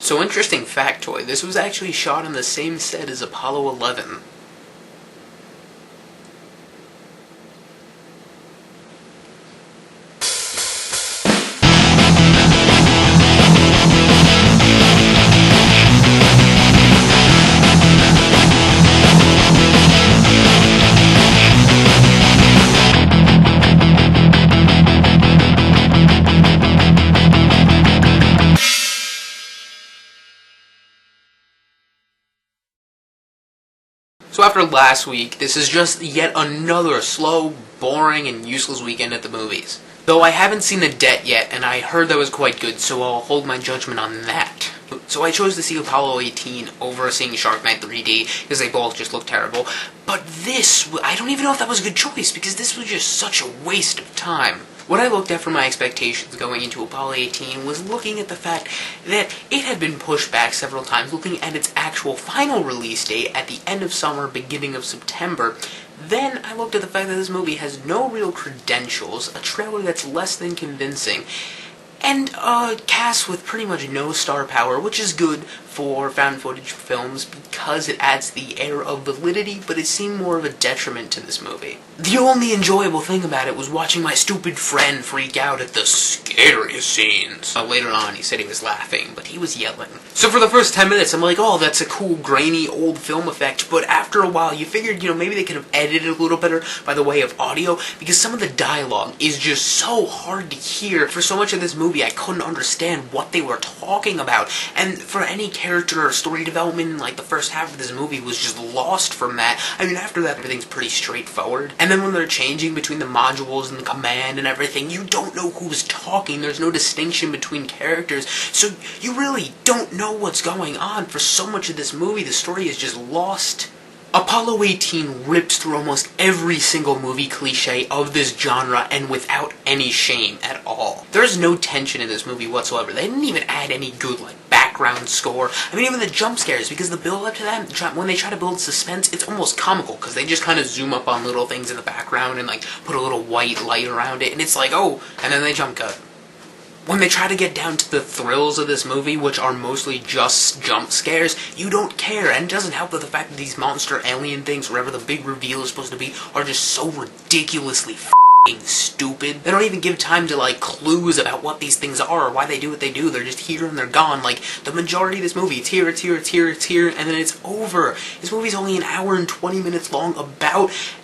So interesting factoid, this was actually shot on the same set as Apollo 11. So after last week, this is just yet another slow, boring, and useless weekend at the movies. Though I haven't seen The Debt yet, and I heard that was quite good, so I'll hold my judgment on that. So I chose to see Apollo 18 over seeing Shark Night 3D, because they both just look terrible. But this, I don't even know if that was a good choice, because this was just such a waste of time. What I looked at for my expectations going into Apollo 18 was looking at the fact that it had been pushed back several times, looking at its actual final release date at the end of summer, beginning of September. Then I looked at the fact that this movie has no real credentials, a trailer that's less than convincing, and a cast with pretty much no star power, which is good for found footage films because it adds the air of validity, but it seemed more of a detriment to this movie. The only enjoyable thing about it was watching my stupid friend freak out at the scariest scenes. Later on, he said he was laughing, but he was yelling. So for the first 10 minutes, I'm like, oh, that's a cool, grainy, old film effect, but after a while, you figured, maybe they could have edited it a little better by the way of audio, because some of the dialogue is just so hard to hear. For so much of this movie, I couldn't understand what they were talking about, and for any character or story development in like the first half of this movie was just lost from that. I mean, after that, everything's pretty straightforward. And then when they're changing between the modules and the command and everything, you don't know who's talking. There's no distinction between characters, so you really don't know what's going on. For so much of this movie, the story is just lost. Apollo 18 rips through almost every single movie cliche of this genre and without any shame at all. There's no tension in this movie whatsoever. They didn't even add any good, background score. I mean, even the jump scares, because the build-up to them, when they try to build suspense, it's almost comical, because they just kind of zoom up on little things in the background and, put a little white light around it, and it's like, oh, and then they jump cut. When they try to get down to the thrills of this movie, which are mostly just jump scares, you don't care, and it doesn't help with the fact that these monster alien things, wherever the big reveal is supposed to be, are just so ridiculously stupid. They don't even give time to, clues about what these things are or why they do what they do. They're just here and they're gone. The majority of this movie, it's here, it's here, it's here, it's here, and then it's over. This movie's only an hour and 20 minutes long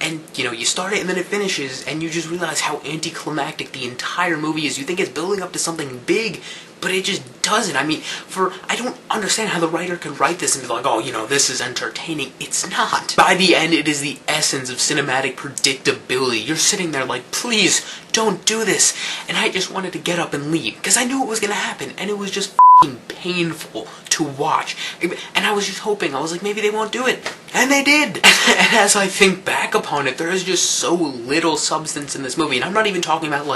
and, you start it and then it finishes, and you just realize how anticlimactic the entire movie is. You think it's building up to something big, but it just doesn't. I mean, I don't understand how the writer could write this and be like, oh, this is entertaining. It's not. By the end, it is the essence of cinematic predictability. You're sitting there like, please, don't do this. And I just wanted to get up and leave, because I knew it was going to happen, and it was just painful to watch. And I was just hoping, I was like, maybe they won't do it. And they did. And as I think back upon it, there is just so little substance in this movie. And I'm not even talking about,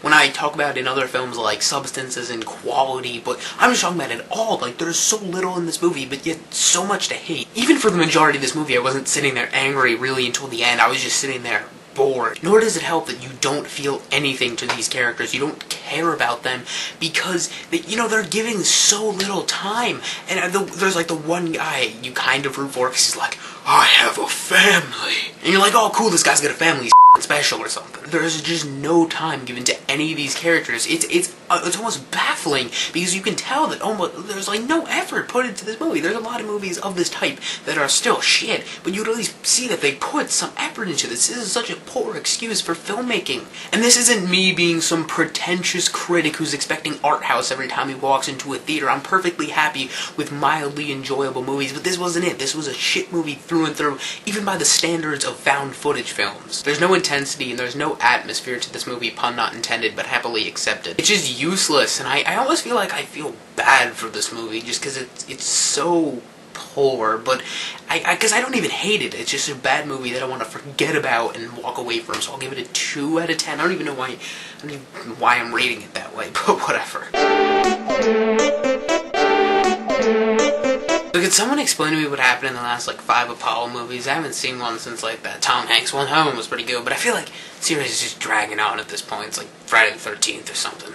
when I talk about in other films, substances and quality, but I'm just talking about it all. There's so little in this movie, but yet so much to hate. Even for the majority of this movie, I wasn't sitting there angry really until the end. I was just sitting there bored. Nor does it help that you don't feel anything to these characters. You don't care about them because they're giving so little time. And there's the one guy you kind of root for because he's like, I have a family. And you're like, oh cool, this guy's got a family, he's special or something. There's just no time given to any of these characters. It's almost baffling because you can tell that there's no effort put into this movie. There's a lot of movies of this type that are still shit, but you'd at least see that they put some effort into this. This is such a poor excuse for filmmaking. And this isn't me being some pretentious critic who's expecting art house every time he walks into a theater. I'm perfectly happy with mildly enjoyable movies, but this wasn't it. This was a shit movie through and through, even by the standards of found footage films. There's no intensity and there's no atmosphere to this movie, pun not intended, but happily accepted. It's just useless, and I almost feel like I feel bad for this movie just because it's so poor, but because I don't even hate it. It's just a bad movie that I want to forget about and walk away from, so I'll give it a 2 out of 10. I don't even know why I'm rating it that way, but whatever. So could someone explain to me what happened in the last 5 Apollo movies? I haven't seen one since that Tom Hanks one. That one was pretty good, but I feel like the series is just dragging on at this point. It's like Friday the 13th or something.